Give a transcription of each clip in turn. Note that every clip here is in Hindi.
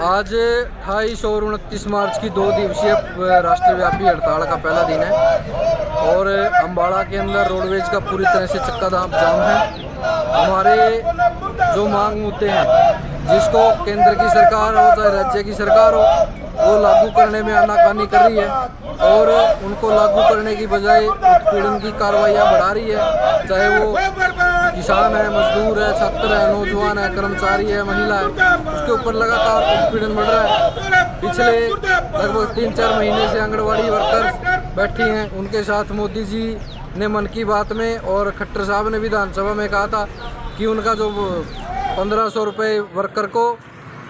आज 28 और 29 मार्च की 2 दिवसीय राष्ट्रव्यापी हड़ताल का पहला दिन है और अम्बाड़ा के अंदर रोडवेज का पूरी तरह से चक्का जाम है। हमारे जो मांग मुद्दे हैं जिसको केंद्र की सरकार हो चाहे राज्य की सरकार हो वो लागू करने में आनाकानी कर रही है और उनको लागू करने की बजाय उत्पीड़न की कार्रवाइयाँ बढ़ा रही है, चाहे वो किसान है, मजदूर है, छात्र है, नौजवान है, कर्मचारी है, महिला है, उसके ऊपर लगातार उत्पीड़न बढ़ रहा है। पिछले लगभग 3-4 महीने से आंगनबाड़ी वर्कर्स बैठी हैं, उनके साथ मोदी जी ने मन की बात में और खट्टर साहब ने विधानसभा में कहा था कि उनका जो 1500 रुपये वर्कर को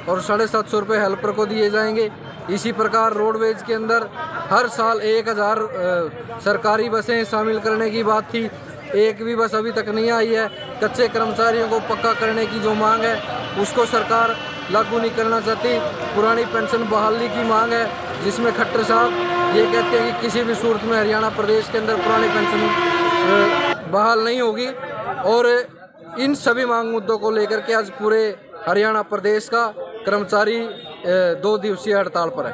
और 750 रुपये हेल्पर को दिए जाएंगे। इसी प्रकार रोडवेज के अंदर हर साल 1000 सरकारी बसें शामिल करने की बात थी, एक भी बस अभी तक नहीं आई है। कच्चे कर्मचारियों को पक्का करने की जो मांग है उसको सरकार लागू नहीं करना चाहती। पुरानी पेंशन बहाली की मांग है जिसमें खट्टर साहब ये कहते हैं कि किसी भी सूरत में हरियाणा प्रदेश के अंदर पुरानी पेंशन बहाल नहीं होगी। और इन सभी मांग मुद्दों को लेकर के आज पूरे हरियाणा प्रदेश का कर्मचारी 2 दिवसीय हड़ताल पर है।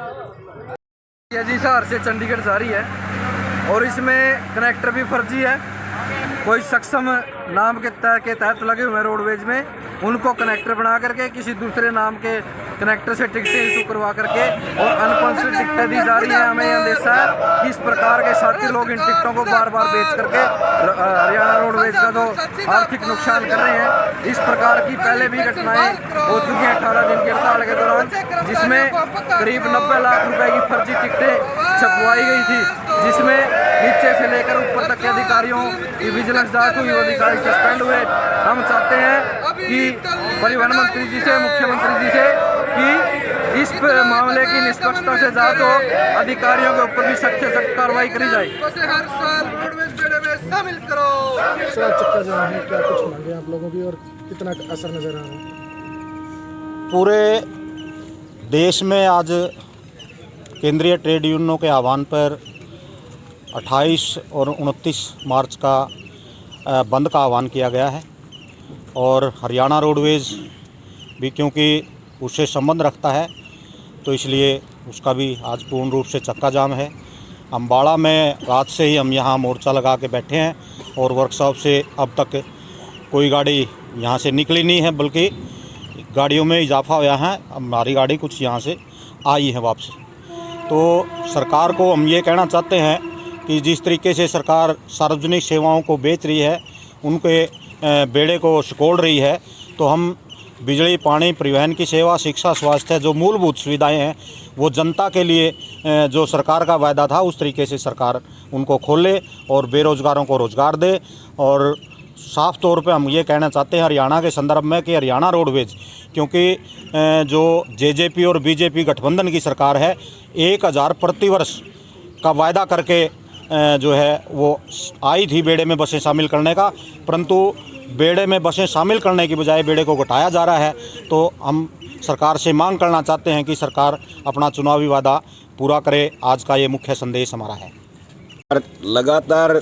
जी हिसार से चंडीगढ़ जा रही है और इसमें कनेक्टर भी फर्जी है। कोई सक्षम नाम के तहत लगे हुए हैं रोडवेज में, उनको कनेक्टर बना करके किसी दूसरे नाम के कनेक्टर से टिकटें इशू करवा करके और अनपंचित टिकटें दी जा रही हैं। हमें यह अंदेशा है कि इस प्रकार के साथी लोग इन टिकटों को बार बार बेच करके हरियाणा रोडवेज का जो आर्थिक नुकसान कर रहे हैं। इस प्रकार की पहले भी घटनाएं हो चुकी हैं 18 दिन की हड़ताल के दौरान, जिसमें करीब 90 लाख रुपए की फर्जी टिकटें छपवाई गई थी, जिसमें नीचे से लेकर ऊपर तक के अधिकारियों की विजिलेंस जांच हुई, अधिकारी सस्पेंड हुए। हम चाहते हैं कि परिवहन मंत्री जी से, मुख्यमंत्री जी से कि इस मामले की निष्पक्षता से जांच हो, अधिकारियों के ऊपर भी सख्त से सख्त कार्रवाई करी जाए। हर साल रोडवेज बेड़े में शामिल करो। सर चक्का जाम है, क्या कुछ मांगे आप लोगों की और कितना असर नजर आ रहा है? पूरे देश में आज केंद्रीय ट्रेड यूनियनों के आह्वान पर 28 और 29 मार्च का बंद का आह्वान किया गया है और हरियाणा रोडवेज भी क्योंकि उससे संबंध रखता है तो इसलिए उसका भी आज पूर्ण रूप से चक्का जाम है। अम्बाड़ा में रात से ही हम यहाँ मोर्चा लगा के बैठे हैं और वर्कशॉप से अब तक कोई गाड़ी यहाँ से निकली नहीं है, बल्कि गाड़ियों में इजाफा हुआ है। हमारी गाड़ी कुछ यहाँ से आई है वापसी। तो सरकार को हम ये कहना चाहते हैं कि जिस तरीके से सरकार सार्वजनिक सेवाओं को बेच रही है, उनके बेड़े को सिकोड़ रही है, तो हम बिजली, पानी, परिवहन की सेवा, शिक्षा, स्वास्थ्य जो मूलभूत सुविधाएं हैं वो जनता के लिए जो सरकार का वायदा था उस तरीके से सरकार उनको खोले और बेरोज़गारों को रोज़गार दे। और साफ तौर पे हम ये कहना चाहते हैं हरियाणा के संदर्भ में कि हरियाणा रोडवेज, क्योंकि जो जेजेपी और बीजेपी गठबंधन की सरकार है, 1000 प्रतिवर्ष का वायदा करके जो है वो आई थी बेड़े में बसें शामिल करने का, परंतु बेड़े में बसें शामिल करने की बजाय बेड़े को घटाया जा रहा है। तो हम सरकार से मांग करना चाहते हैं कि सरकार अपना चुनावी वादा पूरा करे। आज का ये मुख्य संदेश हमारा है। लगातार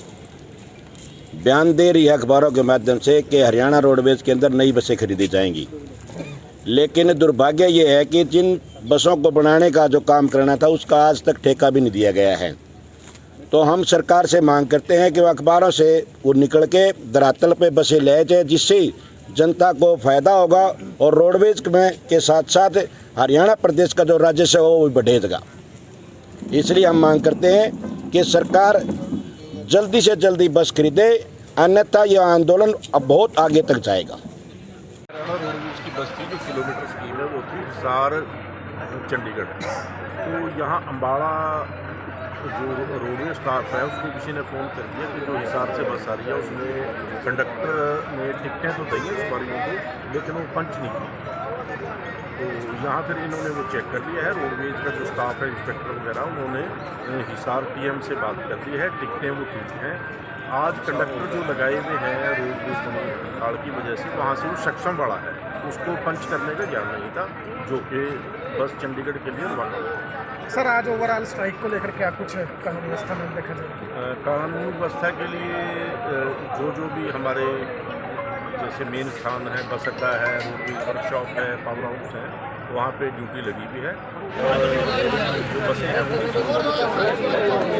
बयान दे रही है अखबारों के माध्यम से कि हरियाणा रोडवेज के अंदर नई बसें खरीदी जाएंगी, लेकिन दुर्भाग्य ये है कि जिन बसों को बनाने का जो काम करना था उसका आज तक ठेका भी नहीं दिया गया है। तो हम सरकार से मांग करते हैं कि वो अखबारों से वो निकल के धरातल पे बसें ले जाए, जिससे जनता को फ़ायदा होगा और रोडवेज में के साथ साथ हरियाणा प्रदेश का जो राजस्व हो वो बढ़ेगा। इसलिए हम मांग करते हैं कि सरकार जल्दी से जल्दी बस खरीदे, अन्यथा यह आंदोलन अब बहुत आगे तक जाएगा। हरियाणा रोडवेज की बस थी जो किलोमीटर स्कीम है वो थी हिसार चंडीगढ़। तो यहाँ अम्बाड़ा जो रोडवेज स्टाफ है उसको किसी ने फ़ोन कर दिया कि जो हिसार से बस आ रही है उसमें कंडक्टर ने टिकटें तो दी हैं सवारियों को, लेकिन वो पंच नहीं की। तो यहाँ फिर इन्होंने वो चेक कर लिया है। रोडवेज का जो स्टाफ है, इंस्पेक्टर वगैरह, उन्होंने हिसार टीएम से बात कर ली है, टिकटें वो ठीक हैं। आज कंडक्टर जो लगाए हुए हैं रोडवेज हड़ताल की वजह से, वहाँ से वो सक्षम वाला है, उसको पंच करने का ज्ञान नहीं था, जो कि बस चंडीगढ़ के लिए रवाना हुआ। सर आज ओवरऑल स्ट्राइक को लेकर क्या कुछ कानून व्यवस्था में देखा जाए? कानून व्यवस्था के लिए जो भी हमारे जैसे मेन स्थान है, बस अड्डा है, रोडवेज वर्कशॉप है, पावर हाउस है, वहाँ पे ड्यूटी लगी हुई है और जो बसें हैं वो